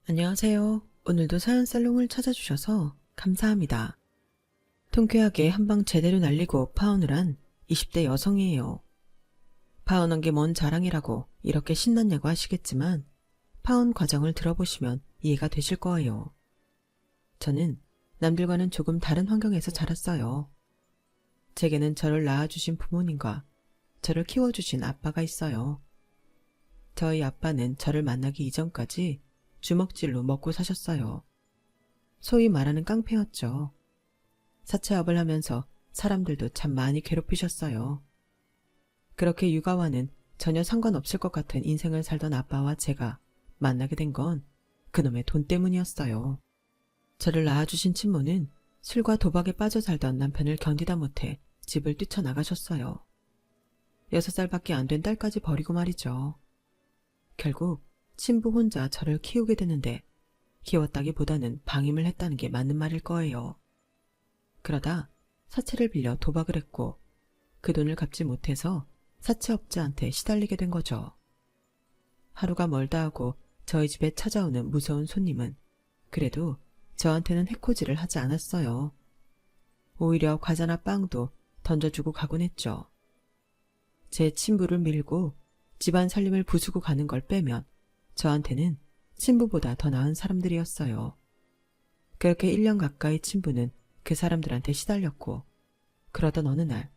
안녕하세요. 오늘도 사연살롱을 찾아주셔서 감사합니다. 통쾌하게 한방 제대로 날리고 파혼을 한 20대 여성이에요. 파혼한 게 뭔 자랑이라고 이렇게 신났냐고 하시겠지만 파혼 과정을 들어보시면 이해가 되실 거예요. 저는 남들과는 조금 다른 환경에서 자랐어요. 제게는 저를 낳아주신 부모님과 저를 키워주신 아빠가 있어요. 저희 아빠는 저를 만나기 이전까지 주먹질로 먹고 사셨어요. 소위 말하는 깡패였죠. 사채업을 하면서 사람들도 참 많이 괴롭히셨어요. 그렇게 육아와는 전혀 상관없을 것 같은 인생을 살던 아빠와 제가 만나게 된 건 그놈의 돈 때문이었어요. 저를 낳아주신 친모는 술과 도박에 빠져 살던 남편을 견디다 못해 집을 뛰쳐나가셨어요. 6살밖에 안 된 딸까지 버리고 말이죠. 결국 친부 혼자 저를 키우게 되는데 키웠다기보다는 방임을 했다는 게 맞는 말일 거예요. 그러다 사채를 빌려 도박을 했고 그 돈을 갚지 못해서 사채업자한테 시달리게 된 거죠. 하루가 멀다 하고 저희 집에 찾아오는 무서운 손님은 그래도 저한테는 해코지를 하지 않았어요. 오히려 과자나 빵도 던져주고 가곤 했죠. 제 친부를 밀고 집안 살림을 부수고 가는 걸 빼면 저한테는 친부보다 더 나은 사람들이었어요. 그렇게 1년 가까이 친부는 그 사람들한테 시달렸고 그러던 어느 날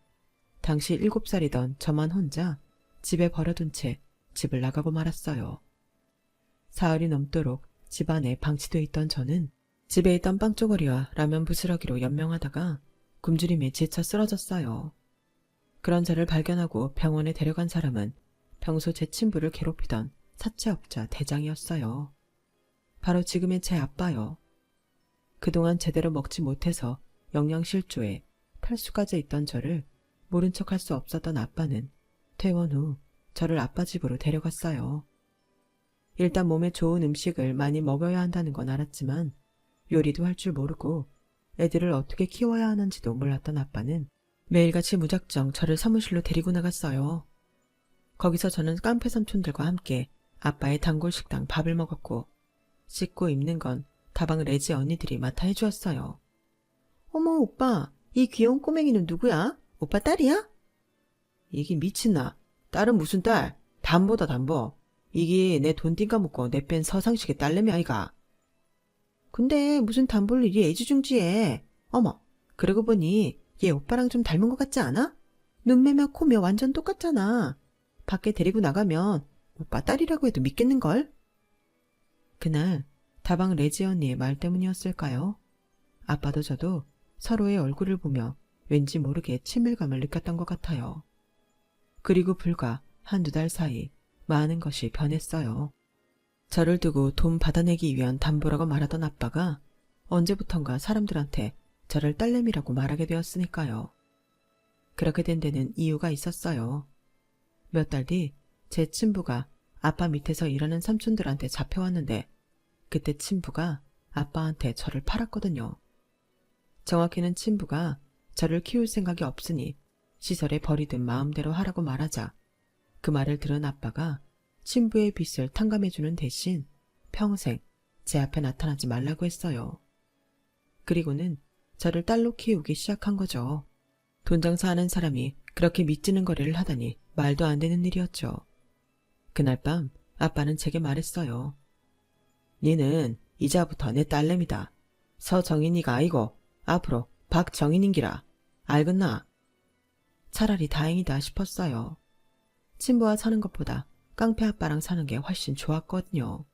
당시 7살이던 저만 혼자 집에 버려둔 채 집을 나가고 말았어요. 사흘이 넘도록 집안에 방치돼 있던 저는 집에 있던 빵조거리와 라면 부스러기로 연명하다가 굶주림에 지쳐 쓰러졌어요. 그런 저를 발견하고 병원에 데려간 사람은 평소 제 친부를 괴롭히던 사채업자 대장이었어요. 바로 지금의 제 아빠요. 그동안 제대로 먹지 못해서 영양실조에 탈수가 져 있던 저를 모른 척할 수 없었던 아빠는 퇴원 후 저를 아빠 집으로 데려갔어요. 일단 몸에 좋은 음식을 많이 먹여야 한다는 건 알았지만 요리도 할 줄 모르고 애들을 어떻게 키워야 하는지도 몰랐던 아빠는 매일같이 무작정 저를 사무실로 데리고 나갔어요. 거기서 저는 깡패 삼촌들과 함께 아빠의 단골 식당 밥을 먹었고 씻고 입는 건 다방 레지 언니들이 맡아 해주었어요. 어머 오빠, 이 귀여운 꼬맹이는 누구야? 오빠 딸이야? 이게 미친나. 딸은 무슨 딸? 담보다 담보. 이게 내 돈 띵까먹고 내 뺀 서상식의 딸내미 아이가. 근데 무슨 담보를 이리 애지중지해. 어머, 그러고 보니 얘 오빠랑 좀 닮은 것 같지 않아? 눈매며 코며 완전 똑같잖아. 밖에 데리고 나가면 오빠 딸이라고 해도 믿겠는걸? 그날 다방 레지 언니의 말 때문이었을까요? 아빠도 저도 서로의 얼굴을 보며 왠지 모르게 친밀감을 느꼈던 것 같아요. 그리고 불과 한두 달 사이 많은 것이 변했어요. 저를 두고 돈 받아내기 위한 담보라고 말하던 아빠가 언제부턴가 사람들한테 저를 딸내미라고 말하게 되었으니까요. 그렇게 된 데는 이유가 있었어요. 몇 달 뒤 제 친부가 아빠 밑에서 일하는 삼촌들한테 잡혀왔는데 그때 친부가 아빠한테 저를 팔았거든요. 정확히는 친부가 저를 키울 생각이 없으니 시설에 버리든 마음대로 하라고 말하자 그 말을 들은 아빠가 친부의 빚을 탕감해주는 대신 평생 제 앞에 나타나지 말라고 했어요. 그리고는 저를 딸로 키우기 시작한 거죠. 돈 장사하는 사람이 그렇게 밑지는 거래를 하다니 말도 안 되는 일이었죠. 그날 밤 아빠는 제게 말했어요. 니는 이자부터 내 딸내미다. 서정인이가 아니고 앞으로 박정인인기라. 알겠나? 차라리 다행이다 싶었어요. 친부와 사는 것보다 깡패 아빠랑 사는 게 훨씬 좋았거든요.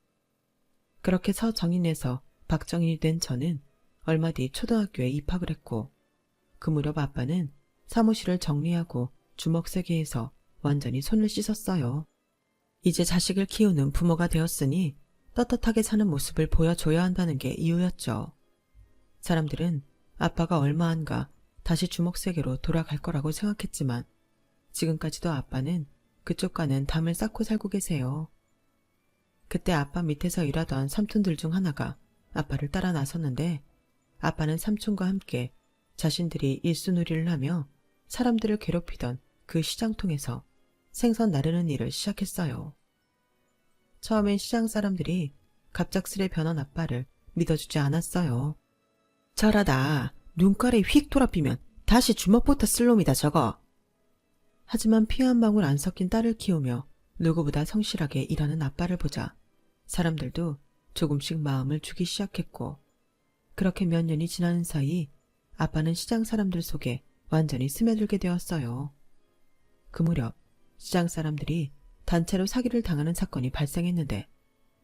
그렇게 서정인에서 박정인이 된 저는 얼마 뒤 초등학교에 입학을 했고 그 무렵 아빠는 사무실을 정리하고 주먹세게에서 완전히 손을 씻었어요. 이제 자식을 키우는 부모가 되었으니 떳떳하게 사는 모습을 보여줘야 한다는 게 이유였죠. 사람들은 아빠가 얼마 안가 다시 주먹세계로 돌아갈 거라고 생각했지만 지금까지도 아빠는 그쪽과는 담을 쌓고 살고 계세요. 그때 아빠 밑에서 일하던 삼촌들 중 하나가 아빠를 따라 나섰는데 아빠는 삼촌과 함께 자신들이 일수놀이를 하며 사람들을 괴롭히던 그 시장통에서 생선 나르는 일을 시작했어요. 처음엔 시장 사람들이 갑작스레 변한 아빠를 믿어주지 않았어요. 저러다 눈깔에 휙 돌아삐면 다시 주먹부터 쓸 놈이다 저거. 하지만 피 한 방울 안 섞인 딸을 키우며 누구보다 성실하게 일하는 아빠를 보자 사람들도 조금씩 마음을 주기 시작했고, 그렇게 몇 년이 지나는 사이 아빠는 시장 사람들 속에 완전히 스며들게 되었어요. 그 무렵 시장 사람들이 단체로 사기를 당하는 사건이 발생했는데,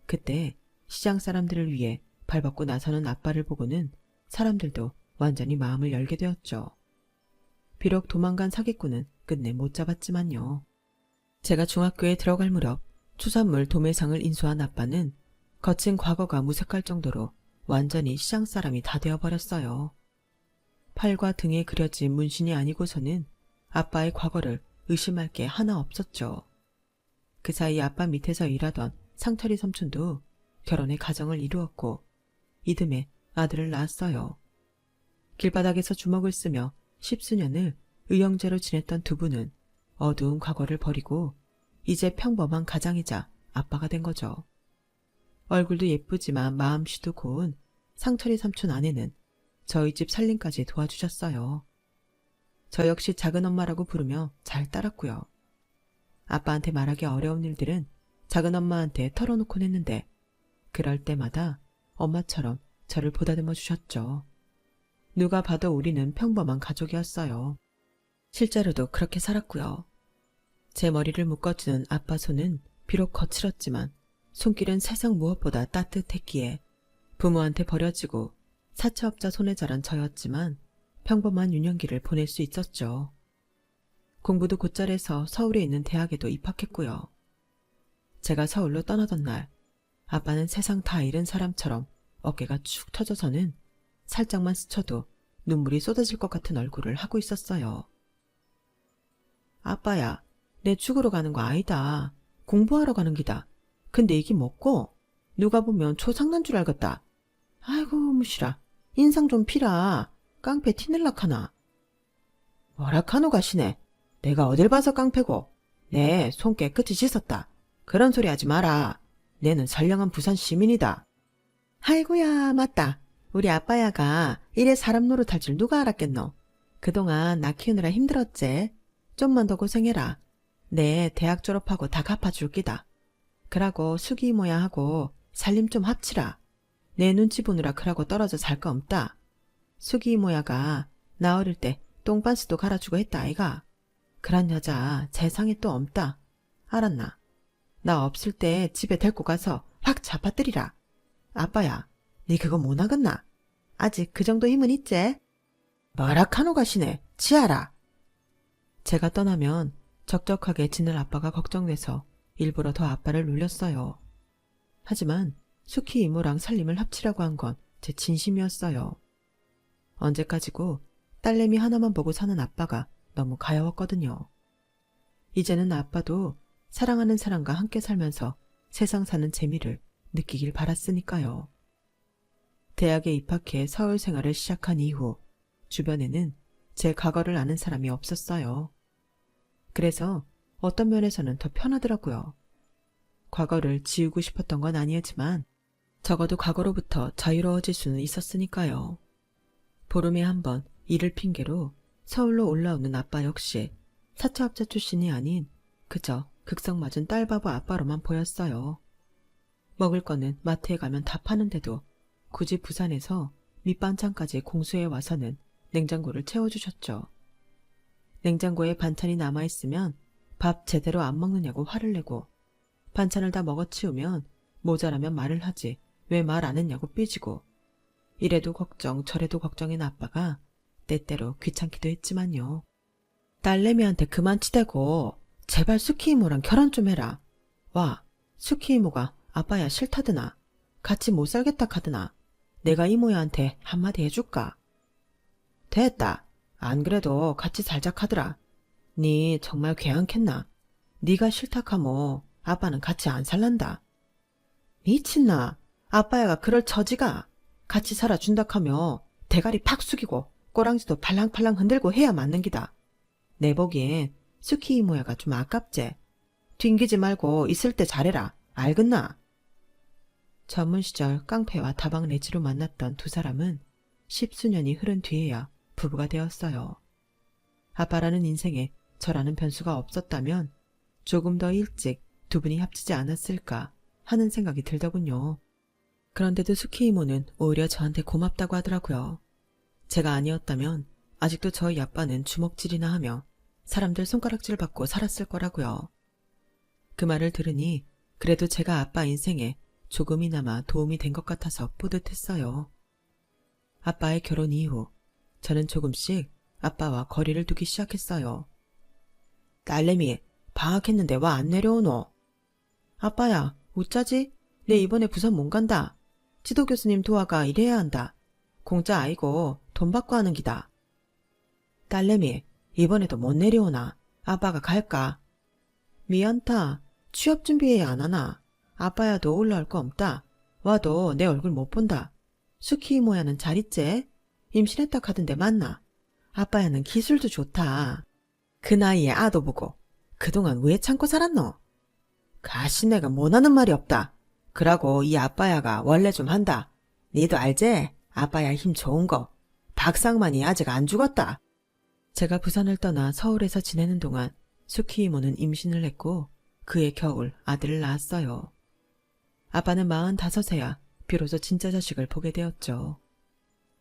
그때 시장 사람들을 위해 발벗고 나서는 아빠를 보고는 사람들도 완전히 마음을 열게 되었죠. 비록 도망간 사기꾼은 끝내 못 잡았지만요. 제가 중학교에 들어갈 무렵 추산물 도매상을 인수한 아빠는 거친 과거가 무색할 정도로 완전히 시장 사람이 다 되어버렸어요. 팔과 등에 그려진 문신이 아니고서는 아빠의 과거를 의심할 게 하나 없었죠. 그 사이 아빠 밑에서 일하던 상철이 삼촌도 결혼해 가정을 이루었고 이듬해 아들을 낳았어요. 길바닥에서 주먹을 쓰며 십수년을 의형제로 지냈던 두 분은 어두운 과거를 버리고 이제 평범한 가장이자 아빠가 된 거죠. 얼굴도 예쁘지만 마음씨도 고운 상철이 삼촌 아내는 저희 집 살림까지 도와주셨어요. 저 역시 작은엄마라고 부르며 잘 따랐고요. 아빠한테 말하기 어려운 일들은 작은엄마한테 털어놓곤 했는데 그럴 때마다 엄마처럼 저를 보다듬어 주셨죠. 누가 봐도 우리는 평범한 가족이었어요. 실제로도 그렇게 살았고요. 제 머리를 묶어주는 아빠 손은 비록 거칠었지만 손길은 세상 무엇보다 따뜻했기에 부모한테 버려지고 사채업자 손에 자란 저였지만 평범한 유년기를 보낼 수 있었죠. 공부도 곧잘 해서 서울에 있는 대학에도 입학했고요. 제가 서울로 떠나던 날 아빠는 세상 다 잃은 사람처럼 어깨가 축 터져서는 살짝만 스쳐도 눈물이 쏟아질 것 같은 얼굴을 하고 있었어요. 아빠야, 내 죽으러 가는 거 아니다. 공부하러 가는 기다. 근데 이게 뭐고? 누가 보면 초상난 줄 알겠다. 아이고 무시라. 인상 좀 피라. 깡패 티낼락하나. 뭐라카노 가시네. 내가 어딜 봐서 깡패고. 내 손 깨끗이 씻었다. 그런 소리 하지 마라. 내는 선량한 부산 시민이다. 아이고야 맞다. 우리 아빠야가 이래 사람 노릇할 줄 누가 알았겠노. 그동안 나 키우느라 힘들었지. 좀만 더 고생해라. 내 대학 졸업하고 다 갚아줄 기다. 그러고 수기 이모야 하고 살림 좀 합치라. 내 눈치 보느라 그러고 떨어져 살 거 없다. 수기 이모야가 나 어릴 때 똥반스도 갈아주고 했다 아이가. 그런 여자 세상에 또 없다. 알았나? 나 없을 때 집에 데리고 가서 확 잡아뜨리라. 아빠야, 니 그거 못 하겠나? 아직 그 정도 힘은 있지? 뭐라카노 가시네. 지하라. 제가 떠나면 적적하게 지낼 아빠가 걱정돼서 일부러 더 아빠를 놀렸어요. 하지만 수키 이모랑 살림을 합치라고 한 건 제 진심이었어요. 언제까지고 딸내미 하나만 보고 사는 아빠가 너무 가여웠거든요. 이제는 아빠도 사랑하는 사람과 함께 살면서 세상 사는 재미를 느끼길 바랐으니까요. 대학에 입학해 서울 생활을 시작한 이후 주변에는 제 과거를 아는 사람이 없었어요. 그래서 어떤 면에서는 더 편하더라고요. 과거를 지우고 싶었던 건 아니었지만 적어도 과거로부터 자유로워질 수는 있었으니까요. 보름에 한 번 일을 핑계로 서울로 올라오는 아빠 역시 사채업자 출신이 아닌 그저 극성맞은 딸바보 아빠로만 보였어요. 먹을 거는 마트에 가면 다 파는데도 굳이 부산에서 밑반찬까지 공수해 와서는 냉장고를 채워주셨죠. 냉장고에 반찬이 남아있으면 밥 제대로 안 먹느냐고 화를 내고 반찬을 다 먹어치우면 모자라면 말을 하지 왜 말 안 했냐고 삐지고 이래도 걱정 저래도 걱정인 아빠가 때때로 귀찮기도 했지만요. 딸내미한테 그만 치대고 제발 수키 이모랑 결혼 좀 해라. 와, 수키 이모가 아빠야 싫다드나. 같이 못 살겠다 카드나. 내가 이모야한테 한마디 해줄까? 됐다. 안 그래도 같이 살자 카드라. 니 정말 괴한겠나? 니가 싫다카모 아빠는 같이 안 살란다. 미친나. 아빠야가 그럴 처지가. 같이 살아준다카며 대가리 팍 숙이고 꼬랑지도 팔랑팔랑 흔들고 해야 맞는 기다. 내 보기엔 수키 이모야가 좀 아깝제. 튕기지 말고 있을 때 잘해라. 알겠나? 전문 시절 깡패와 다방 내지로 만났던 두 사람은 10수년이 흐른 뒤에야 부부가 되었어요. 아빠라는 인생에 저라는 변수가 없었다면 조금 더 일찍 두 분이 합치지 않았을까 하는 생각이 들더군요. 그런데도 수키 이모는 오히려 저한테 고맙다고 하더라고요. 제가 아니었다면 아직도 저희 아빠는 주먹질이나 하며 사람들 손가락질 받고 살았을 거라고요. 그 말을 들으니 그래도 제가 아빠 인생에 조금이나마 도움이 된 것 같아서 뿌듯했어요. 아빠의 결혼 이후 저는 조금씩 아빠와 거리를 두기 시작했어요. 딸내미, 방학했는데 와 안 내려오노? 아빠야, 어쩌지? 내 이번에 부산 못 간다. 지도교수님 도와가 일해야 한다. 공짜 아이고 돈 받고 하는 기다. 딸내미, 이번에도 못 내려오나? 아빠가 갈까? 미안타. 취업 준비해야 안 하나? 아빠야도 올라올 거 없다. 와도 내 얼굴 못 본다. 수키 이모야는 잘 있지? 임신했다 카던데 맞나? 아빠야는 기술도 좋다. 그 나이에 아도 보고 그동안 왜 참고 살았노? 가시네가 못하는 말이 없다. 그러고 이 아빠야가 원래 좀 한다. 니도 알지? 아빠야 힘 좋은 거. 박상만이 아직 안 죽었다. 제가 부산을 떠나 서울에서 지내는 동안 수키 이모는 임신을 했고 그해 겨울 아들을 낳았어요. 아빠는 45세야 비로소 진짜 자식을 보게 되었죠.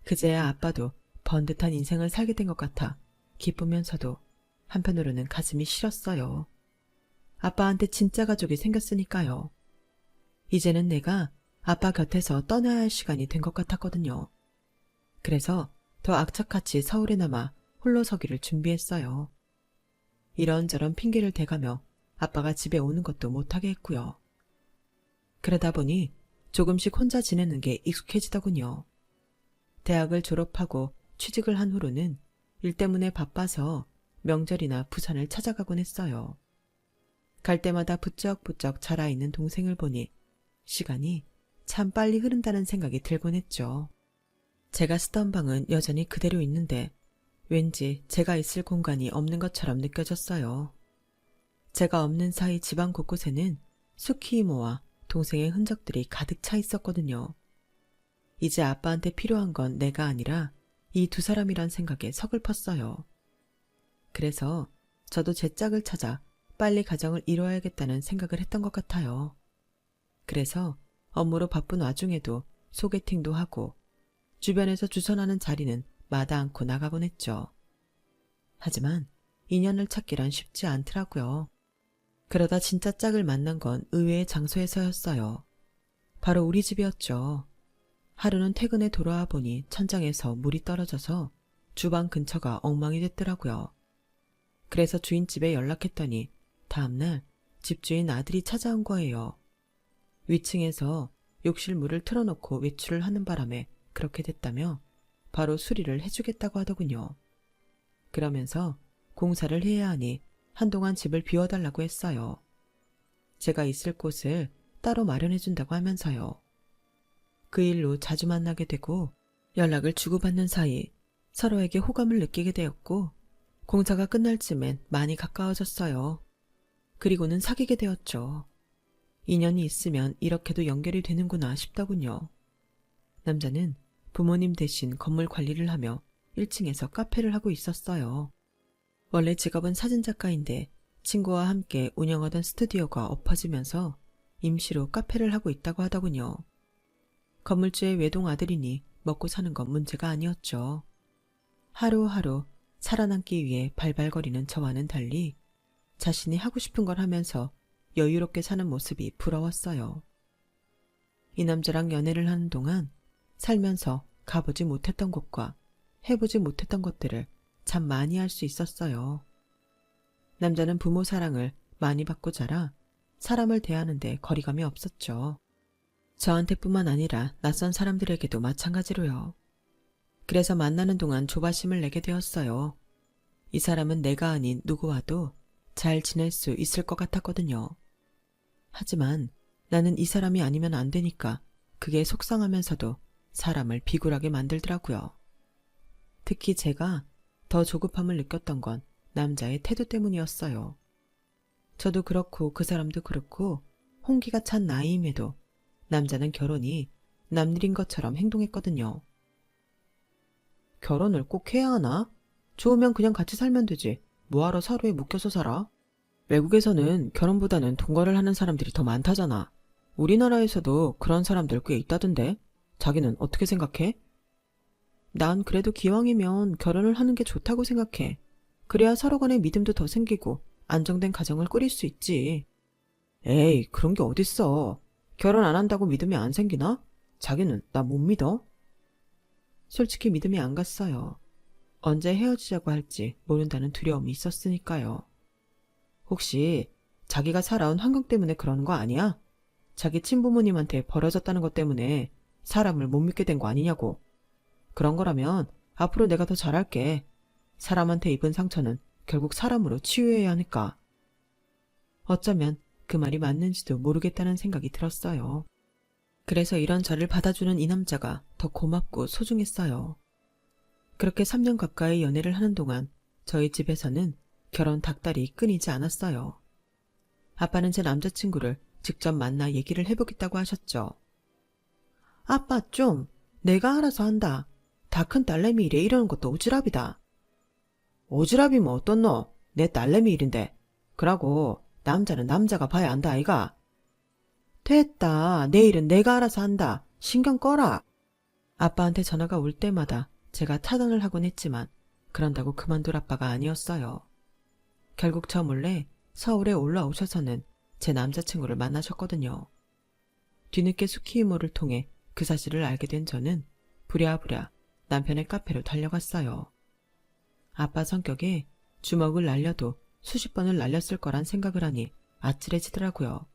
그제야 아빠도 번듯한 인생을 살게 된 것 같아 기쁘면서도 한편으로는 가슴이 시렸어요. 아빠한테 진짜 가족이 생겼으니까요. 이제는 내가 아빠 곁에서 떠나야 할 시간이 된 것 같았거든요. 그래서 더 악착같이 서울에 남아 홀로 서기를 준비했어요. 이런저런 핑계를 대가며 아빠가 집에 오는 것도 못하게 했고요. 그러다 보니 조금씩 혼자 지내는 게 익숙해지더군요. 대학을 졸업하고 취직을 한 후로는 일 때문에 바빠서 명절이나 부산을 찾아가곤 했어요. 갈 때마다 부쩍부쩍 자라있는 동생을 보니 시간이 참 빨리 흐른다는 생각이 들곤 했죠. 제가 쓰던 방은 여전히 그대로 있는데 왠지 제가 있을 공간이 없는 것처럼 느껴졌어요. 제가 없는 사이 집안 곳곳에는 수키 이모와 동생의 흔적들이 가득 차 있었거든요. 이제 아빠한테 필요한 건 내가 아니라 이 두 사람이란 생각에 서글펐어요. 그래서 저도 제 짝을 찾아 빨리 가정을 이뤄야겠다는 생각을 했던 것 같아요. 그래서 업무로 바쁜 와중에도 소개팅도 하고 주변에서 주선하는 자리는 마다 않고 나가곤 했죠. 하지만 인연을 찾기란 쉽지 않더라고요. 그러다 진짜 짝을 만난 건 의외의 장소에서였어요. 바로 우리 집이었죠. 하루는 퇴근에 돌아와 보니 천장에서 물이 떨어져서 주방 근처가 엉망이 됐더라고요. 그래서 주인집에 연락했더니 다음날 집주인 아들이 찾아온 거예요. 위층에서 욕실 물을 틀어놓고 외출을 하는 바람에 그렇게 됐다며 바로 수리를 해주겠다고 하더군요. 그러면서 공사를 해야 하니 한동안 집을 비워달라고 했어요. 제가 있을 곳을 따로 마련해준다고 하면서요. 그 일로 자주 만나게 되고 연락을 주고받는 사이 서로에게 호감을 느끼게 되었고 공사가 끝날 쯤엔 많이 가까워졌어요. 그리고는 사귀게 되었죠. 인연이 있으면 이렇게도 연결이 되는구나 싶더군요. 남자는 부모님 대신 건물 관리를 하며 1층에서 카페를 하고 있었어요. 원래 직업은 사진작가인데 친구와 함께 운영하던 스튜디오가 엎어지면서 임시로 카페를 하고 있다고 하더군요. 건물주의 외동 아들이니 먹고 사는 건 문제가 아니었죠. 하루하루 살아남기 위해 발발거리는 저와는 달리 자신이 하고 싶은 걸 하면서 여유롭게 사는 모습이 부러웠어요. 이 남자랑 연애를 하는 동안 살면서 가보지 못했던 곳과 해보지 못했던 것들을 참 많이 할 수 있었어요. 남자는 부모 사랑을 많이 받고 자라 사람을 대하는데 거리감이 없었죠. 저한테뿐만 아니라 낯선 사람들에게도 마찬가지로요. 그래서 만나는 동안 조바심을 내게 되었어요. 이 사람은 내가 아닌 누구와도 잘 지낼 수 있을 것 같았거든요. 하지만 나는 이 사람이 아니면 안 되니까 그게 속상하면서도 사람을 비굴하게 만들더라고요. 특히 제가 더 조급함을 느꼈던 건 남자의 태도 때문이었어요. 저도 그렇고 그 사람도 그렇고 홍기가 찬 나이임에도 남자는 결혼이 남일인 것처럼 행동했거든요. 결혼을 꼭 해야 하나? 좋으면 그냥 같이 살면 되지. 뭐하러 서로에 묶여서 살아? 외국에서는 결혼보다는 동거를 하는 사람들이 더 많다잖아. 우리나라에서도 그런 사람들 꽤 있다던데. 자기는 어떻게 생각해? 난 그래도 기왕이면 결혼을 하는 게 좋다고 생각해. 그래야 서로 간의 믿음도 더 생기고 안정된 가정을 꾸릴 수 있지. 에이, 그런 게 어딨어. 결혼 안 한다고 믿음이 안 생기나? 자기는 나 못 믿어? 솔직히 믿음이 안 갔어요. 언제 헤어지자고 할지 모른다는 두려움이 있었으니까요. 혹시 자기가 살아온 환경 때문에 그러는 거 아니야? 자기 친부모님한테 버려졌다는 것 때문에 사람을 못 믿게 된 거 아니냐고. 그런 거라면 앞으로 내가 더 잘할게. 사람한테 입은 상처는 결국 사람으로 치유해야 하니까. 어쩌면 그 말이 맞는지도 모르겠다는 생각이 들었어요. 그래서 이런 저를 받아주는 이 남자가 더 고맙고 소중했어요. 그렇게 3년 가까이 연애를 하는 동안 저희 집에서는 결혼 닭다리 끊이지 않았어요. 아빠는 제 남자친구를 직접 만나 얘기를 해보겠다고 하셨죠. 아빠 좀, 내가 알아서 한다. 다 큰 딸내미 일에 이러는 것도 오지랖이다. 오지랖이면 어떻노? 내 딸내미 일인데. 그러고 남자는 남자가 봐야 한다 아이가. 됐다. 내 일은 내가 알아서 한다. 신경 꺼라. 아빠한테 전화가 올 때마다 제가 타단을 하곤 했지만 그런다고 그만둘 아빠가 아니었어요. 결국 저 몰래 서울에 올라오셔서는 제 남자친구를 만나셨거든요. 뒤늦게 수키 이모를 통해 그 사실을 알게 된 저는 부랴부랴 남편의 카페로 달려갔어요. 아빠 성격에 주먹을 날려도 수십 번을 날렸을 거란 생각을 하니 아찔해지더라고요.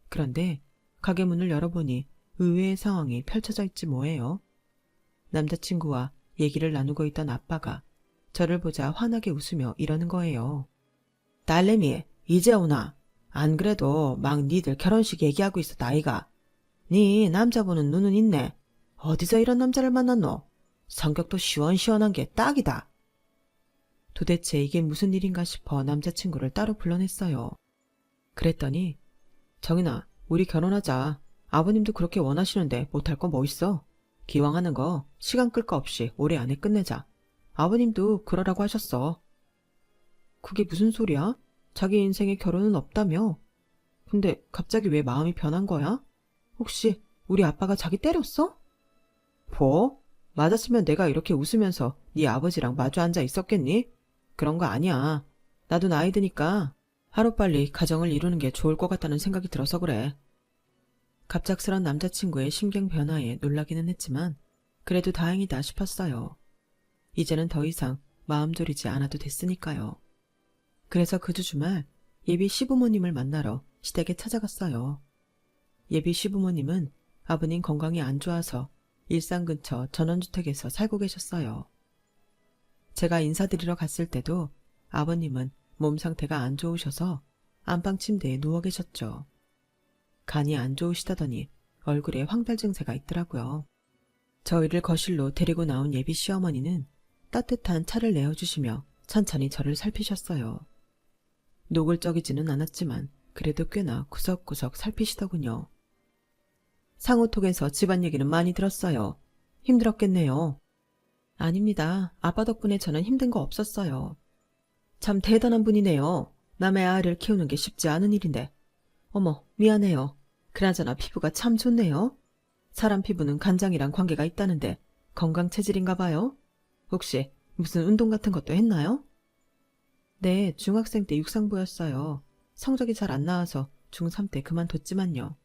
그런데 가게 문을 열어보니 의외의 상황이 펼쳐져 있지 뭐예요. 남자친구와 얘기를 나누고 있던 아빠가 저를 보자 환하게 웃으며 이러는 거예요. 딸내미 이제 오나? 안 그래도 막 니들 결혼식 얘기하고 있었다 아이가. 니 남자 보는 눈은 있네. 어디서 이런 남자를 만났노? 성격도 시원시원한 게 딱이다. 도대체 이게 무슨 일인가 싶어 남자친구를 따로 불러냈어요. 그랬더니 정인아, 우리 결혼하자. 아버님도 그렇게 원하시는데 못할 거 뭐 있어? 기왕 하는 거 시간 끌 거 없이 올해 안에 끝내자. 아버님도 그러라고 하셨어. 그게 무슨 소리야? 자기 인생에 결혼은 없다며? 근데 갑자기 왜 마음이 변한 거야? 혹시 우리 아빠가 자기 때렸어? 뭐? 맞았으면 내가 이렇게 웃으면서 네 아버지랑 마주 앉아 있었겠니? 그런 거 아니야. 나도 나이 드니까 하루빨리 가정을 이루는 게 좋을 것 같다는 생각이 들어서 그래. 갑작스런 남자친구의 심경 변화에 놀라기는 했지만 그래도 다행이다 싶었어요. 이제는 더 이상 마음 졸이지 않아도 됐으니까요. 그래서 그 주 주말 예비 시부모님을 만나러 시댁에 찾아갔어요. 예비 시부모님은 아버님 건강이 안 좋아서 일산 근처 전원주택에서 살고 계셨어요. 제가 인사드리러 갔을 때도 아버님은 몸 상태가 안 좋으셔서 안방 침대에 누워 계셨죠. 간이 안 좋으시다더니 얼굴에 황달 증세가 있더라고요. 저희를 거실로 데리고 나온 예비 시어머니는 따뜻한 차를 내어주시며 천천히 저를 살피셨어요. 노골적이지는 않았지만 그래도 꽤나 구석구석 살피시더군요. 상호톡에서 집안 얘기는 많이 들었어요. 힘들었겠네요. 아닙니다. 아빠 덕분에 저는 힘든 거 없었어요. 참 대단한 분이네요. 남의 아이를 키우는 게 쉽지 않은 일인데. 어머, 미안해요. 그나저나 피부가 참 좋네요. 사람 피부는 간장이랑 관계가 있다는데 건강 체질인가 봐요? 혹시 무슨 운동 같은 것도 했나요? 네, 중학생 때 육상부였어요. 성적이 잘 안 나와서 중3 때 그만뒀지만요.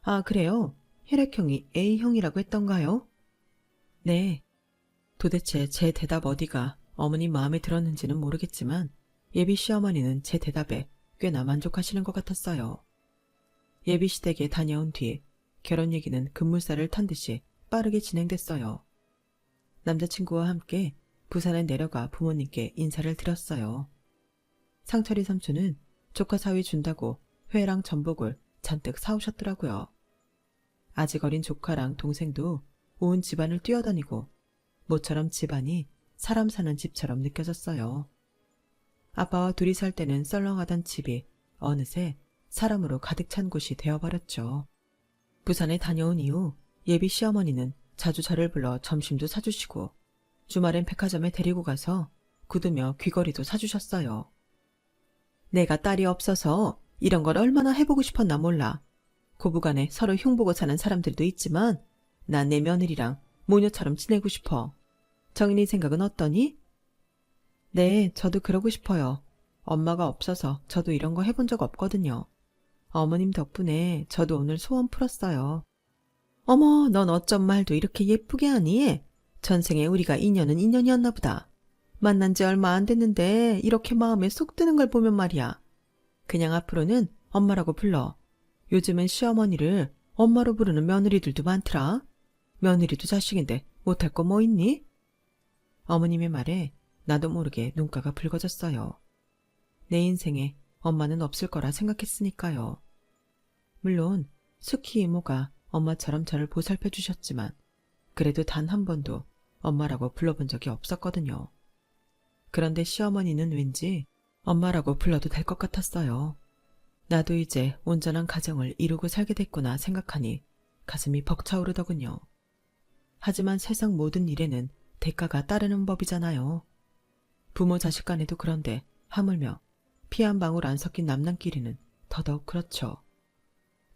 아, 그래요? 혈액형이 A형이라고 했던가요? 네. 도대체 제 대답 어디가 어머님 마음에 들었는지는 모르겠지만 예비 시어머니는 제 대답에 꽤나 만족하시는 것 같았어요. 예비 시댁에 다녀온 뒤 결혼 얘기는 급물살을 탄 듯이 빠르게 진행됐어요. 남자친구와 함께 부산에 내려가 부모님께 인사를 드렸어요. 상철이 삼촌은 조카 사위 준다고 회랑 전복을 잔뜩 사오셨더라고요. 아직 어린 조카랑 동생도 온 집안을 뛰어다니고 모처럼 집안이 사람 사는 집처럼 느껴졌어요. 아빠와 둘이 살 때는 썰렁하던 집이 어느새 사람으로 가득 찬 곳이 되어버렸죠. 부산에 다녀온 이후 예비 시어머니는 자주 저를 불러 점심도 사주시고 주말엔 백화점에 데리고 가서 구두며 귀걸이도 사주셨어요. 내가 딸이 없어서 이런 걸 얼마나 해보고 싶었나 몰라. 고부간에 서로 흉보고 사는 사람들도 있지만 난 내 며느리랑 모녀처럼 지내고 싶어. 정인이 생각은 어떠니? 네, 저도 그러고 싶어요. 엄마가 없어서 저도 이런 거 해본 적 없거든요. 어머님 덕분에 저도 오늘 소원 풀었어요. 어머, 넌 어쩜 말도 이렇게 예쁘게 하니? 전생에 우리가 인연은 인연이었나 보다. 만난 지 얼마 안 됐는데 이렇게 마음에 쏙 드는 걸 보면 말이야. 그냥 앞으로는 엄마라고 불러. 요즘은 시어머니를 엄마로 부르는 며느리들도 많더라. 며느리도 자식인데 못할 거 뭐 있니? 어머님의 말에 나도 모르게 눈가가 붉어졌어요. 내 인생에 엄마는 없을 거라 생각했으니까요. 물론 스키 이모가 엄마처럼 저를 보살펴 주셨지만 그래도 단 한 번도 엄마라고 불러본 적이 없었거든요. 그런데 시어머니는 왠지 엄마라고 불러도 될 것 같았어요. 나도 이제 온전한 가정을 이루고 살게 됐구나 생각하니 가슴이 벅차오르더군요. 하지만 세상 모든 일에는 대가가 따르는 법이잖아요. 부모 자식 간에도 그런데 하물며 피 한 방울 안 섞인 남남끼리는 더더욱 그렇죠.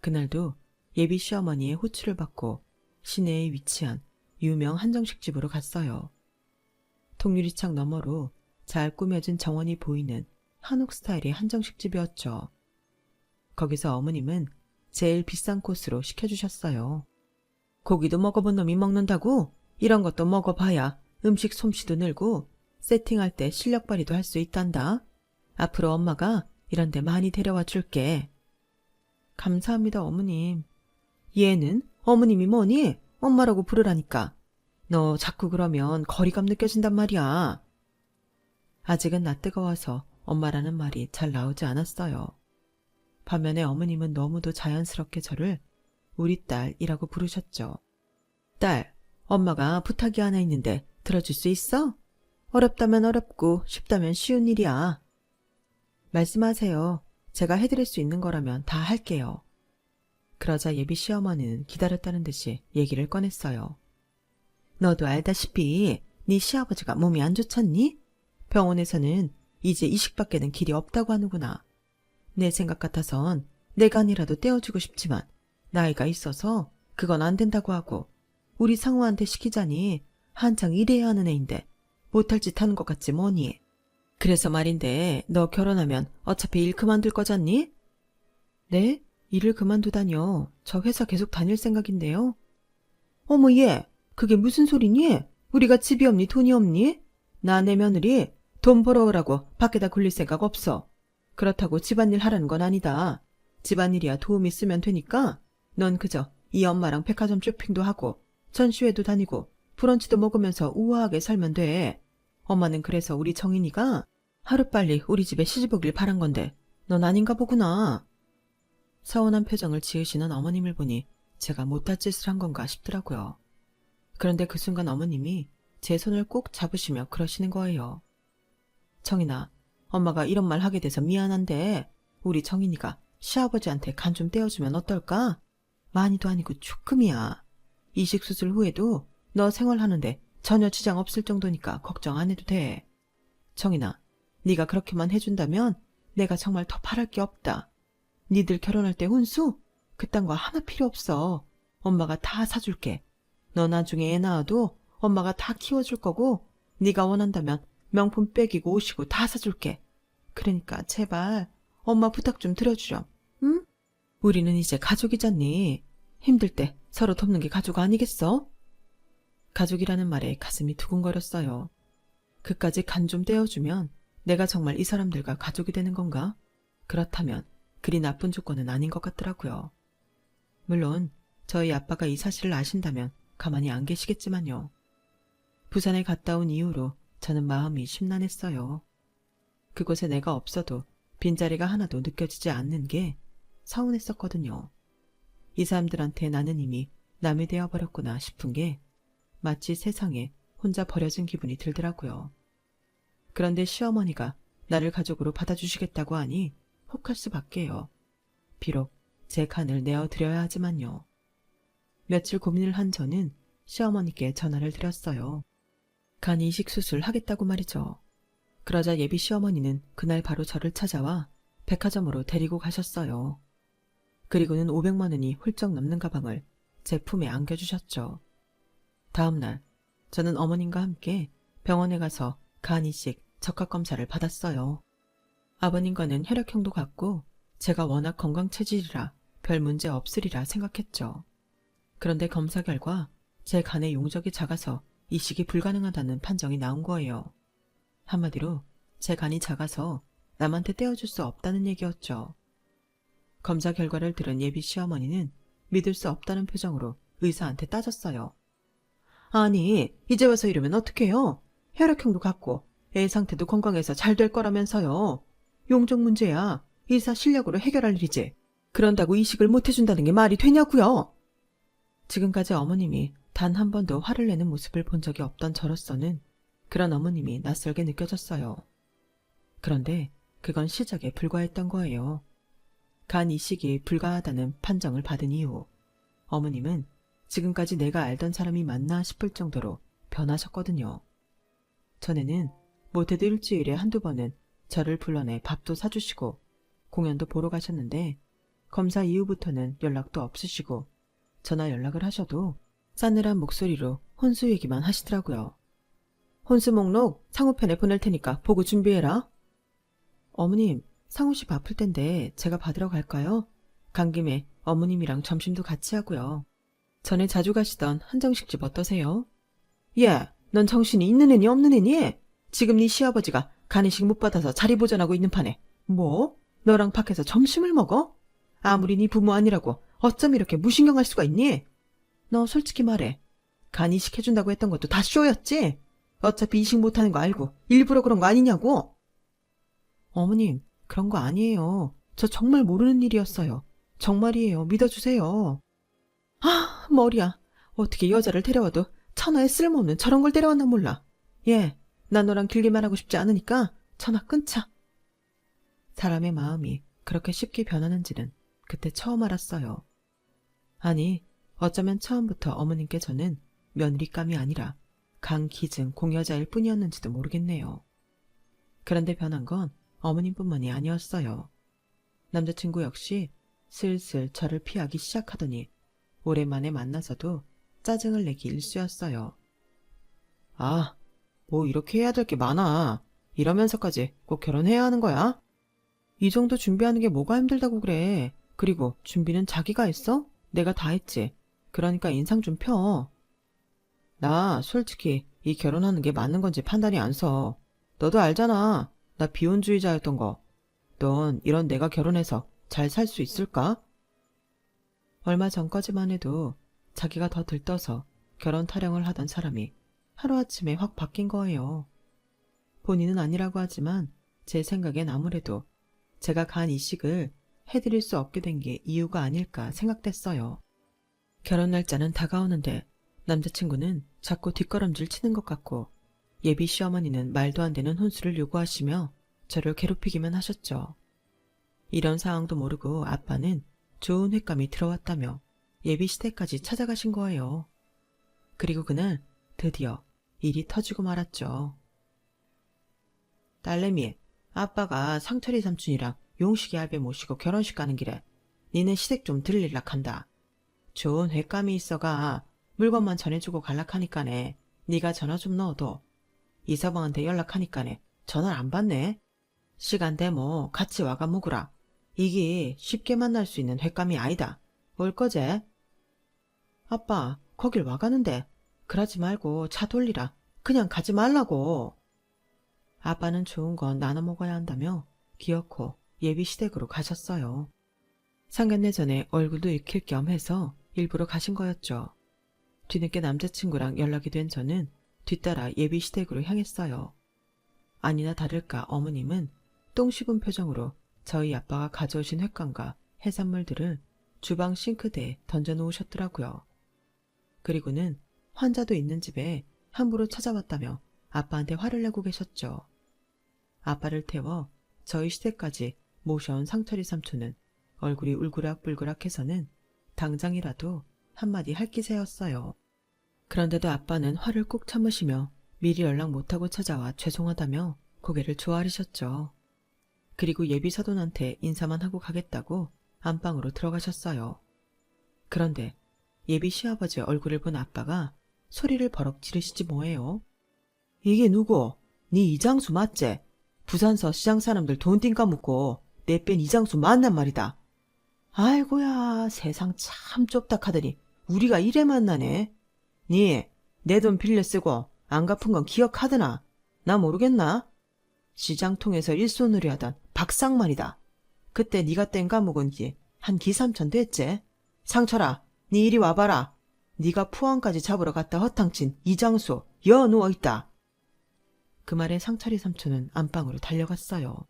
그날도 예비 시어머니의 호출을 받고 시내에 위치한 유명 한정식집으로 갔어요. 통유리창 너머로 잘 꾸며진 정원이 보이는 한옥 스타일의 한정식집이었죠. 거기서 어머님은 제일 비싼 코스로 시켜주셨어요. 고기도 먹어본 놈이 먹는다고? 이런 것도 먹어봐야 음식 솜씨도 늘고 세팅할 때 실력 발휘도 할 수 있단다. 앞으로 엄마가 이런 데 많이 데려와 줄게. 감사합니다, 어머님. 얘는 어머님이 뭐니? 엄마라고 부르라니까. 너 자꾸 그러면 거리감 느껴진단 말이야. 아직은 나 뜨거워서 엄마라는 말이 잘 나오지 않았어요. 반면에 어머님은 너무도 자연스럽게 저를 우리 딸이라고 부르셨죠. 딸, 엄마가 부탁이 하나 있는데 들어줄 수 있어? 어렵다면 어렵고 쉽다면 쉬운 일이야. 말씀하세요. 제가 해드릴 수 있는 거라면 다 할게요. 그러자 예비 시어머니는 기다렸다는 듯이 얘기를 꺼냈어요. 너도 알다시피 네 시아버지가 몸이 안 좋잖니? 병원에서는 이제 이식밖에는 길이 없다고 하는구나. 내 생각 같아선 내가 아니라도 떼어주고 싶지만 나이가 있어서 그건 안 된다고 하고 우리 상우한테 시키자니 한창 일해야 하는 애인데 못할 짓 하는 것 같지 뭐니. 그래서 말인데 너 결혼하면 어차피 일 그만둘 거잖니? 네? 일을 그만두다뇨. 저 회사 계속 다닐 생각인데요. 어머 얘, 그게 무슨 소리니? 우리가 집이 없니 돈이 없니? 나 내 며느리 돈 벌어오라고 밖에다 굴릴 생각 없어. 그렇다고 집안일 하라는 건 아니다. 집안일이야 도움이 쓰면 되니까 넌 그저 이 엄마랑 백화점 쇼핑도 하고 전시회도 다니고 브런치도 먹으면서 우아하게 살면 돼. 엄마는 그래서 우리 정인이가 하루빨리 우리 집에 시집 오길 바란 건데 넌 아닌가 보구나. 서운한 표정을 지으시는 어머님을 보니 제가 못할 짓을 한 건가 싶더라고요. 그런데 그 순간 어머님이 제 손을 꼭 잡으시며 그러시는 거예요. 정인아, 엄마가 이런 말 하게 돼서 미안한데 우리 정인이가 시아버지한테 간 좀 떼어주면 어떨까? 많이도 아니고 조금이야. 이식 수술 후에도 너 생활하는데 전혀 지장 없을 정도니까 걱정 안 해도 돼. 정인아, 네가 그렇게만 해준다면 내가 정말 더 바랄 게 없다. 니들 결혼할 때 혼수? 그딴 거 하나 필요 없어. 엄마가 다 사줄게. 너 나중에 애 낳아도 엄마가 다 키워줄 거고 네가 원한다면 명품 백이고 옷이고 다 사줄게. 그러니까 제발 엄마 부탁 좀 들어주렴. 응? 우리는 이제 가족이잖니. 힘들 때 서로 돕는 게 가족 아니겠어? 가족이라는 말에 가슴이 두근거렸어요. 그까지 간 좀 떼어주면 내가 정말 이 사람들과 가족이 되는 건가? 그렇다면 그리 나쁜 조건은 아닌 것 같더라고요. 물론 저희 아빠가 이 사실을 아신다면 가만히 안 계시겠지만요. 부산에 갔다 온 이후로 저는 마음이 심란했어요. 그곳에 내가 없어도 빈자리가 하나도 느껴지지 않는 게 서운했었거든요. 이 사람들한테 나는 이미 남이 되어버렸구나 싶은 게 마치 세상에 혼자 버려진 기분이 들더라고요. 그런데 시어머니가 나를 가족으로 받아주시겠다고 하니 혹할 수밖에요. 비록 제 칸을 내어드려야 하지만요. 며칠 고민을 한 저는 시어머니께 전화를 드렸어요. 간 이식 수술 하겠다고 말이죠. 그러자 예비 시어머니는 그날 바로 저를 찾아와 백화점으로 데리고 가셨어요. 그리고는 500만 원이 훌쩍 넘는 가방을 제 품에 안겨주셨죠. 다음 날 저는 어머님과 함께 병원에 가서 간 이식 적합검사를 받았어요. 아버님과는 혈액형도 같고 제가 워낙 건강체질이라 별 문제 없으리라 생각했죠. 그런데 검사 결과 제 간의 용적이 작아서 이식이 불가능하다는 판정이 나온 거예요. 한마디로 제 간이 작아서 남한테 떼어줄 수 없다는 얘기였죠. 검사 결과를 들은 예비 시어머니는 믿을 수 없다는 표정으로 의사한테 따졌어요. 아니, 이제 와서 이러면 어떡해요? 혈액형도 같고 애 상태도 건강해서 잘 될 거라면서요. 용적 문제야. 의사 실력으로 해결할 일이지. 그런다고 이식을 못 해준다는 게 말이 되냐고요? 지금까지 어머님이 단 한 번도 화를 내는 모습을 본 적이 없던 저로서는 그런 어머님이 낯설게 느껴졌어요. 그런데 그건 시작에 불과했던 거예요. 간 이식이 불가하다는 판정을 받은 이후 어머님은 지금까지 내가 알던 사람이 맞나 싶을 정도로 변하셨거든요. 전에는 못해도 일주일에 한두 번은 저를 불러내 밥도 사주시고 공연도 보러 가셨는데 검사 이후부터는 연락도 없으시고 전화 연락을 하셔도 싸늘한 목소리로 혼수 얘기만 하시더라고요. 혼수 목록 상우편에 보낼 테니까 보고 준비해라. 어머님, 상우씨 바쁠 텐데 제가 받으러 갈까요? 간 김에 어머님이랑 점심도 같이 하고요. 전에 자주 가시던 한정식집 어떠세요? 예, 넌 정신이 있는 애니 없는 애니? 지금 네 시아버지가 간이식 못 받아서 자리 보전하고 있는 판에 뭐? 너랑 밖에서 점심을 먹어? 아무리 네 부모 아니라고 어쩜 이렇게 무신경할 수가 있니? 너 솔직히 말해. 간 이식 해준다고 했던 것도 다 쇼였지? 어차피 이식 못하는 거 알고 일부러 그런 거 아니냐고? 어머님, 그런 거 아니에요. 저 정말 모르는 일이었어요. 정말이에요. 믿어주세요. 아, 머리야. 어떻게 여자를 데려와도 천하에 쓸모없는 저런 걸 데려왔나 몰라. 예, 난 너랑 길게 말하고 싶지 않으니까 전화 끊자. 사람의 마음이 그렇게 쉽게 변하는지는 그때 처음 알았어요. 아니, 어쩌면 처음부터 어머님께 저는 며느리감이 아니라 강기증 공여자일 뿐이었는지도 모르겠네요. 그런데 변한 건 어머님뿐만이 아니었어요. 남자친구 역시 슬슬 저를 피하기 시작하더니 오랜만에 만나서도 짜증을 내기 일쑤였어요. 아, 뭐 이렇게 해야 될 게 많아. 이러면서까지 꼭 결혼해야 하는 거야? 이 정도 준비하는 게 뭐가 힘들다고 그래. 그리고 준비는 자기가 했어? 내가 다 했지. 그러니까 인상 좀 펴. 나 솔직히 이 결혼하는 게 맞는 건지 판단이 안 서. 너도 알잖아. 나 비혼주의자였던 거. 넌 이런 내가 결혼해서 잘 살 수 있을까? 얼마 전까지만 해도 자기가 더 들떠서 결혼 타령을 하던 사람이 하루아침에 확 바뀐 거예요. 본인은 아니라고 하지만 제 생각엔 아무래도 제가 간 이식을 해드릴 수 없게 된 게 이유가 아닐까 생각됐어요. 결혼 날짜는 다가오는데 남자친구는 자꾸 뒷걸음질 치는 것 같고 예비 시어머니는 말도 안 되는 혼수를 요구하시며 저를 괴롭히기만 하셨죠. 이런 상황도 모르고 아빠는 좋은 횟감이 들어왔다며 예비 시댁까지 찾아가신 거예요. 그리고 그날 드디어 일이 터지고 말았죠. 딸내미, 아빠가 상철이 삼촌이랑 용식이 할배 모시고 결혼식 가는 길에 니네 시댁 좀 들릴락 한다. 좋은 횟감이 있어가 물건만 전해주고 갈락하니까네 니가 전화 좀 넣어도 이서방한테 연락하니까네 전화를 안 받네. 시간대 뭐 같이 와가 묵으라. 이게 쉽게 만날 수 있는 횟감이 아니다. 올 거제? 아빠, 거길 와가는데 그러지 말고 차 돌리라. 그냥 가지 말라고. 아빠는 좋은 건 나눠 먹어야 한다며 기어코 예비 시댁으로 가셨어요. 상견례 전에 얼굴도 익힐 겸 해서 일부러 가신 거였죠. 뒤늦게 남자친구랑 연락이 된 저는 뒤따라 예비 시댁으로 향했어요. 아니나 다를까 어머님은 똥 씹은 표정으로 저희 아빠가 가져오신 횟감과 해산물들을 주방 싱크대에 던져놓으셨더라고요. 그리고는 환자도 있는 집에 함부로 찾아왔다며 아빠한테 화를 내고 계셨죠. 아빠를 태워 저희 시댁까지 모셔온 상철이 삼촌은 얼굴이 울그락불그락해서는 당장이라도 한마디 할 기세였어요. 그런데도 아빠는 화를 꾹 참으시며 미리 연락 못하고 찾아와 죄송하다며 고개를 조아리셨죠. 그리고 예비 사돈한테 인사만 하고 가겠다고 안방으로 들어가셨어요. 그런데 예비 시아버지 얼굴을 본 아빠가 소리를 버럭 지르시지 뭐예요. 이게 누구? 네 이장수 맞지? 부산서 시장 사람들 돈 띵까 묻고 내 뺀 이장수 맞단 말이다. 아이고야, 세상 참 좁다 카더니 우리가 이래 만나네. 니 내 돈 빌려 쓰고 안 갚은 건 기억하드나? 나 모르겠나? 시장 통해서 일손으로 하던 박상만이다. 그때 네가 땡 까먹은 지 한 기삼천 됐지? 상철아, 니 이리 와봐라. 네가 포항까지 잡으러 갔다 허탕친 이장수 여 누워있다. 그 말에 상철이 삼촌은 안방으로 달려갔어요.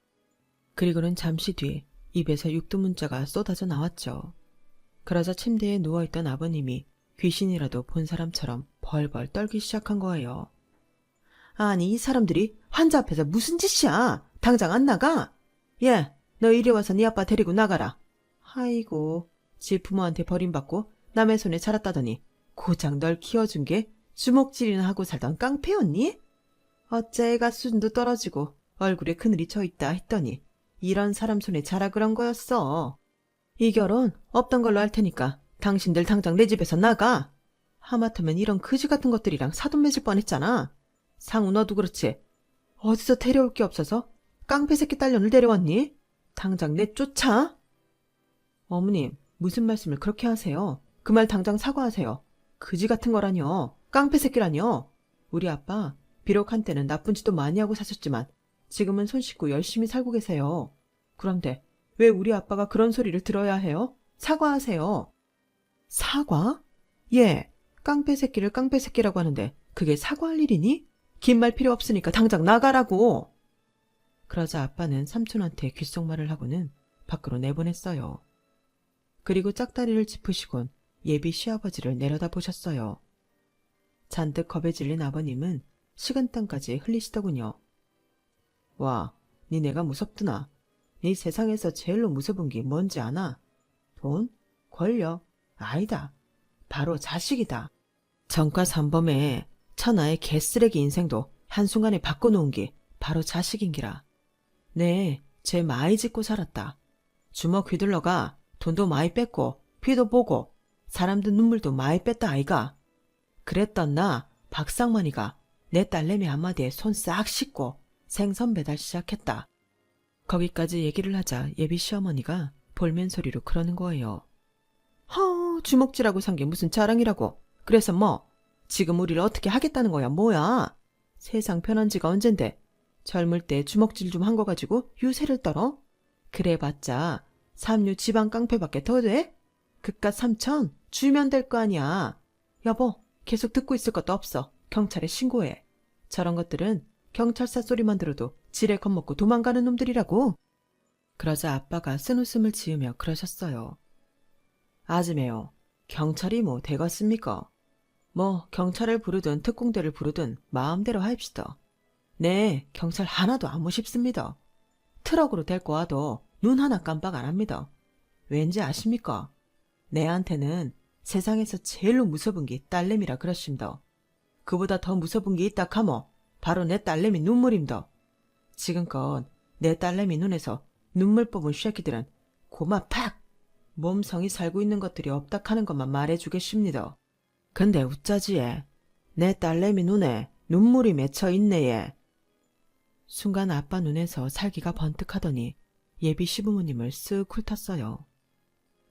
그리고는 잠시 뒤 입에서 육두문자가 쏟아져 나왔죠. 그러자 침대에 누워있던 아버님이 귀신이라도 본 사람처럼 벌벌 떨기 시작한 거예요. 아니, 이 사람들이 환자 앞에서 무슨 짓이야? 당장 안 나가? 예, 너 이리 와서 네 아빠 데리고 나가라. 아이고, 지 부모한테 버림받고 남의 손에 자랐다더니 고작 널 키워준 게 주먹질이나 하고 살던 깡패였니? 어째 애가 수준도 떨어지고 얼굴에 그늘이 져있다 했더니 이런 사람 손에 자라 그런 거였어. 이 결혼 없던 걸로 할 테니까 당신들 당장 내 집에서 나가. 하마터면 이런 그지 같은 것들이랑 사돈 맺을 뻔했잖아. 상우 너도 그렇지. 어디서 데려올 게 없어서 깡패 새끼 딸년을 데려왔니? 당장 내쫓아. 어머님, 무슨 말씀을 그렇게 하세요? 그 말 당장 사과하세요. 그지 같은 거라뇨. 깡패 새끼라뇨. 우리 아빠 비록 한때는 나쁜 짓도 많이 하고 사셨지만 지금은 손 씻고 열심히 살고 계세요. 그런데 왜 우리 아빠가 그런 소리를 들어야 해요? 사과하세요. 사과? 예, 깡패 새끼를 깡패 새끼라고 하는데 그게 사과할 일이니? 긴 말 필요 없으니까 당장 나가라고. 그러자 아빠는 삼촌한테 귓속말을 하고는 밖으로 내보냈어요. 그리고 짝다리를 짚으시곤 예비 시아버지를 내려다보셨어요. 잔뜩 겁에 질린 아버님은 식은땀까지 흘리시더군요. 와, 니네가 무섭드나? 네 세상에서 제일로 무서운 게 뭔지 아나? 돈? 권력? 아니다. 바로 자식이다. 전과 3범에 천하의 개쓰레기 인생도 한순간에 바꿔놓은 게 바로 자식인기라. 네, 쟤 많이 짓고 살았다. 주먹 휘둘러가 돈도 많이 뺐고 피도 보고 사람들 눈물도 많이 뺐다 아이가. 그랬던 나 박상만이가 내 딸내미 한마디에 손 싹 씻고 생선 배달 시작했다. 거기까지 얘기를 하자 예비 시어머니가 볼멘 소리로 그러는 거예요. 주먹질하고 산 게 무슨 자랑이라고. 그래서 뭐 지금 우리를 어떻게 하겠다는 거야 뭐야. 세상 편한 지가 언젠데 젊을 때 주먹질 좀 한 거 가지고 유세를 떨어? 그래봤자 삼류 지방 깡패밖에 더 돼? 그깟 3천 주면 될 거 아니야. 여보, 계속 듣고 있을 것도 없어. 경찰에 신고해. 저런 것들은 경찰서 소리만 들어도 지레 겁먹고 도망가는 놈들이라고. 그러자 아빠가 쓴웃음을 지으며 그러셨어요. 아즈매요, 경찰이 뭐 되겠습니까? 뭐 경찰을 부르든 특공대를 부르든 마음대로 하입시다. 네, 경찰 하나도 안 모십습니다. 트럭으로 데리고 와도 눈 하나 깜빡 안 합니다. 왠지 아십니까? 내한테는 세상에서 제일로 무서운 게 딸내미라 그러십니다. 그보다 더 무서운 게 있다 카모 바로 내 딸내미 눈물입니다. 지금껏 내 딸내미 눈에서 눈물 뽑은 쉐키들은 고마 팍! 몸성이 살고 있는 것들이 없다 하는 것만 말해주겠습니다. 근데 우짜지에 내 딸내미 눈에 눈물이 맺혀있네 예. 순간 아빠 눈에서 살기가 번뜩하더니 예비 시부모님을 쓱 훑었어요.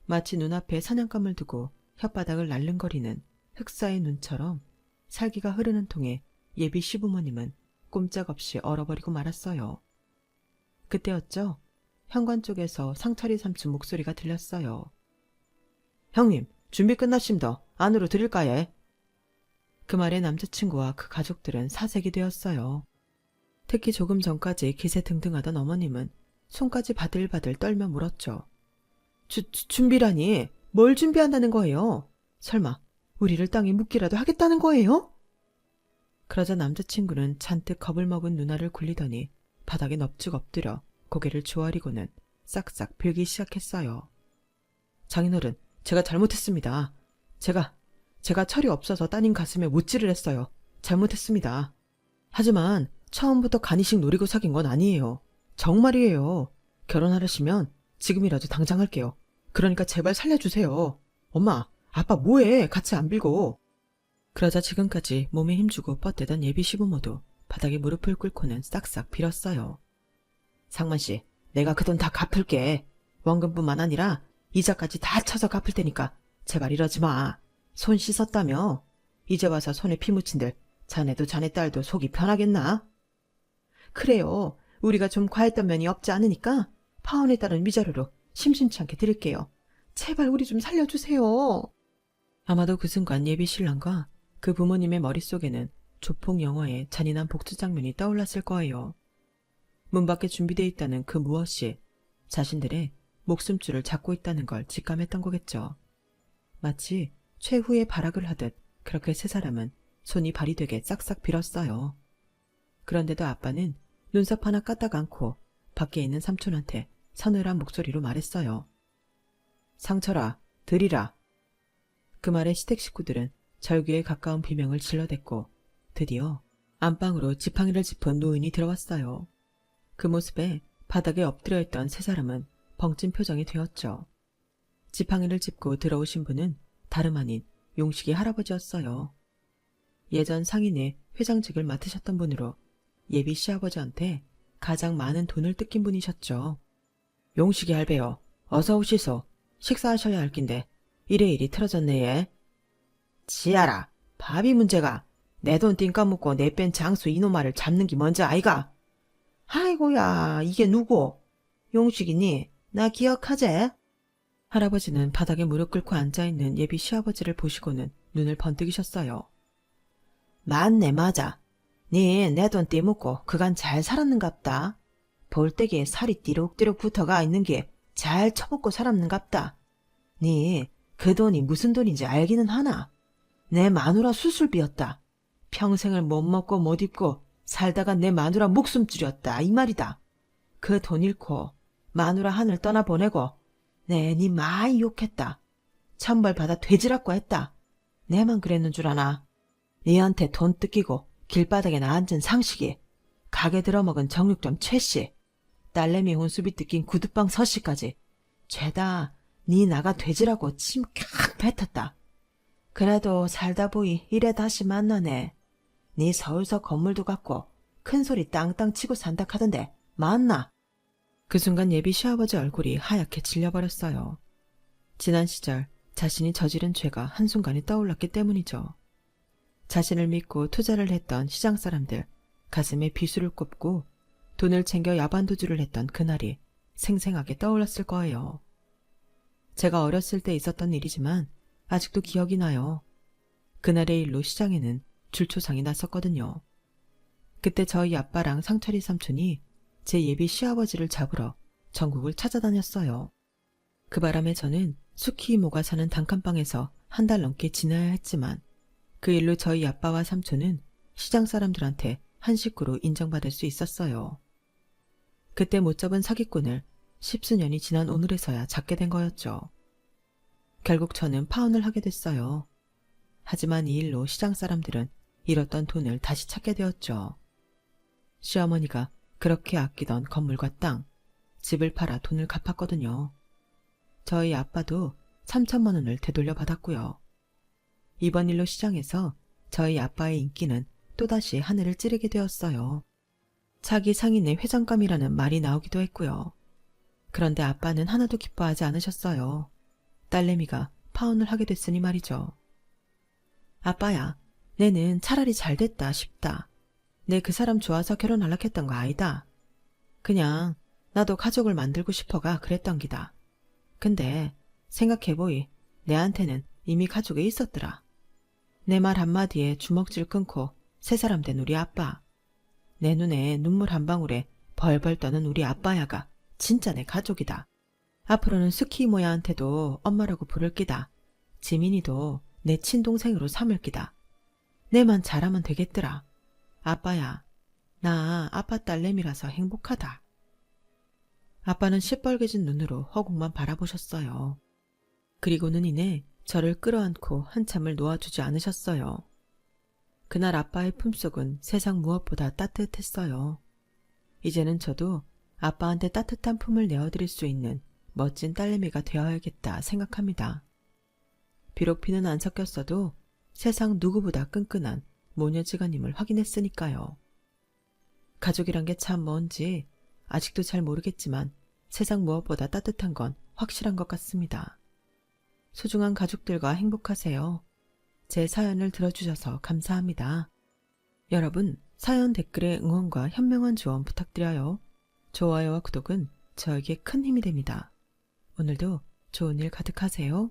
마치 눈앞에 사냥감을 두고 혓바닥을 날름거리는 흑사의 눈처럼 살기가 흐르는 통에 예비 시부모님은 꼼짝없이 얼어버리고 말았어요. 그때였죠. 현관 쪽에서 상철이 삼촌 목소리가 들렸어요. 형님, 준비 끝났습니다. 안으로 들일까예? 그 말에 남자친구와 그 가족들은 사색이 되었어요. 특히 조금 전까지 기세등등하던 어머님은 손까지 바들바들 떨며 물었죠. 준비라니 뭘 준비한다는 거예요? 설마 우리를 땅에 묻기라도 하겠다는 거예요? 그러자 남자친구는 잔뜩 겁을 먹은 누나를 굴리더니 바닥에 넙죽 엎드려 고개를 조아리고는 싹싹 빌기 시작했어요. 장인어른, 제가 잘못했습니다. 제가 철이 없어서 따님 가슴에 못질을 했어요. 잘못했습니다. 하지만 처음부터 간이식 노리고 사귄 건 아니에요. 정말이에요. 결혼하려시면 지금이라도 당장 할게요. 그러니까 제발 살려주세요. 엄마, 아빠 뭐해? 같이 안 빌고. 그러자 지금까지 몸에 힘주고 뻗대던 예비 시부모도 바닥에 무릎을 꿇고는 싹싹 빌었어요. 상만씨, 내가 그 돈 다 갚을게. 원금뿐만 아니라 이자까지 다 쳐서 갚을 테니까 제발 이러지 마. 손 씻었다며? 이제 와서 손에 피 묻힌들 자네도 자네 딸도 속이 편하겠나? 그래요. 우리가 좀 과했던 면이 없지 않으니까 파혼에 따른 위자료로 심심치 않게 드릴게요. 제발 우리 좀 살려주세요. 아마도 그 순간 예비 신랑과 그 부모님의 머릿속에는 조폭 영화의 잔인한 복수 장면이 떠올랐을 거예요. 문 밖에 준비되어 있다는 그 무엇이 자신들의 목숨줄을 잡고 있다는 걸 직감했던 거겠죠. 마치 최후의 발악을 하듯 그렇게 세 사람은 손이 발이 되게 싹싹 빌었어요. 그런데도 아빠는 눈썹 하나 까딱 않고 밖에 있는 삼촌한테 서늘한 목소리로 말했어요. 상철아, 들이라. 그 말에 시댁 식구들은 절규에 가까운 비명을 질러댔고 드디어 안방으로 지팡이를 짚은 노인이 들어왔어요. 그 모습에 바닥에 엎드려 있던 세 사람은 벙찐 표정이 되었죠. 지팡이를 짚고 들어오신 분은 다름 아닌 용식이 할아버지였어요. 예전 상인의 회장직을 맡으셨던 분으로 예비 시아버지한테 가장 많은 돈을 뜯긴 분이셨죠. 용식이 할배요. 어서 오시소. 식사하셔야 할 낀데 이래 틀어졌네 얘. 지아라. 밥이 문제가. 내 돈 띵 까먹고 내 뺀 장수 이놈아를 잡는 게 먼저 아이가. 아이고야 이게 누구? 용식이니? 나 기억하제? 할아버지는 바닥에 무릎 꿇고 앉아있는 예비 시아버지를 보시고는 눈을 번뜩이셨어요. 맞네 맞아. 니 내 돈 떼먹고 그간 잘 살았는갑다. 볼때기에 살이 띠룩띠룩 붙어가 있는 게 잘 처먹고 살았는갑다. 니 그 돈이 무슨 돈인지 알기는 하나? 내 마누라 수술비였다. 평생을 못 먹고 못 입고 살다가 내 마누라 목숨줄였다 이 말이다. 그 돈 잃고 마누라 하늘 떠나보내고 내 니 많이 욕했다. 천벌 받아 돼지라고 했다. 내만 그랬는 줄 아나. 니한테 돈 뜯기고 길바닥에 앉은 상식이, 가게 들어먹은 정육점 최씨, 딸내미 혼수비 뜯긴 구두방 서씨까지 죄다 니 나가 돼지라고 침 캬 뱉었다. 그래도 살다 보이 이래 다시 만나네. 니 서울서 건물도 갖고 큰소리 땅땅 치고 산다 카던데 맞나? 그 순간 예비 시아버지 얼굴이 하얗게 질려버렸어요. 지난 시절 자신이 저지른 죄가 한순간에 떠올랐기 때문이죠. 자신을 믿고 투자를 했던 시장 사람들 가슴에 비수를 꼽고 돈을 챙겨 야반도주를 했던 그날이 생생하게 떠올랐을 거예요. 제가 어렸을 때 있었던 일이지만 아직도 기억이 나요. 그날의 일로 시장에는 줄초상이 났었거든요. 그때 저희 아빠랑 상철이 삼촌이 제 예비 시아버지를 잡으러 전국을 찾아다녔어요. 그 바람에 저는 숙희 이모가 사는 단칸방에서 한 달 넘게 지내야 했지만 그 일로 저희 아빠와 삼촌은 시장 사람들한테 한 식구로 인정받을 수 있었어요. 그때 못 잡은 사기꾼을 10수년이 지난 오늘에서야 잡게 된 거였죠. 결국 저는 파혼을 하게 됐어요. 하지만 이 일로 시장 사람들은 잃었던 돈을 다시 찾게 되었죠. 시어머니가 그렇게 아끼던 건물과 땅, 집을 팔아 돈을 갚았거든요. 저희 아빠도 3천만 원을 되돌려 받았고요. 이번 일로 시장에서 저희 아빠의 인기는 또다시 하늘을 찌르게 되었어요. 차기 상인의 회장감이라는 말이 나오기도 했고요. 그런데 아빠는 하나도 기뻐하지 않으셨어요. 딸내미가 파혼을 하게 됐으니 말이죠. 아빠야, 내는 차라리 잘 됐다 싶다. 내 그 사람 좋아서 결혼하려 했던 거 아니다. 그냥 나도 가족을 만들고 싶어가 그랬던 기다. 근데 생각해보이 내한테는 이미 가족이 있었더라. 내 말 한마디에 주먹질 끊고 새 사람 된 우리 아빠. 내 눈에 눈물 한 방울에 벌벌 떠는 우리 아빠야가 진짜 내 가족이다. 앞으로는 스키 이모야한테도 엄마라고 부를 기다. 지민이도 내 친동생으로 삼을 기다. 내만 잘하면 되겠더라. 아빠야, 나 아빠 딸내미라서 행복하다. 아빠는 시뻘개진 눈으로 허공만 바라보셨어요. 그리고는 이내 저를 끌어안고 한참을 놓아주지 않으셨어요. 그날 아빠의 품속은 세상 무엇보다 따뜻했어요. 이제는 저도 아빠한테 따뜻한 품을 내어드릴 수 있는 멋진 딸내미가 되어야겠다 생각합니다. 비록 피는 안 섞였어도 세상 누구보다 끈끈한 모녀지간임을 확인했으니까요. 가족이란 게 참 뭔지 아직도 잘 모르겠지만 세상 무엇보다 따뜻한 건 확실한 것 같습니다. 소중한 가족들과 행복하세요. 제 사연을 들어주셔서 감사합니다. 여러분, 사연 댓글에 응원과 현명한 조언 부탁드려요. 좋아요와 구독은 저에게 큰 힘이 됩니다. 오늘도 좋은 일 가득하세요.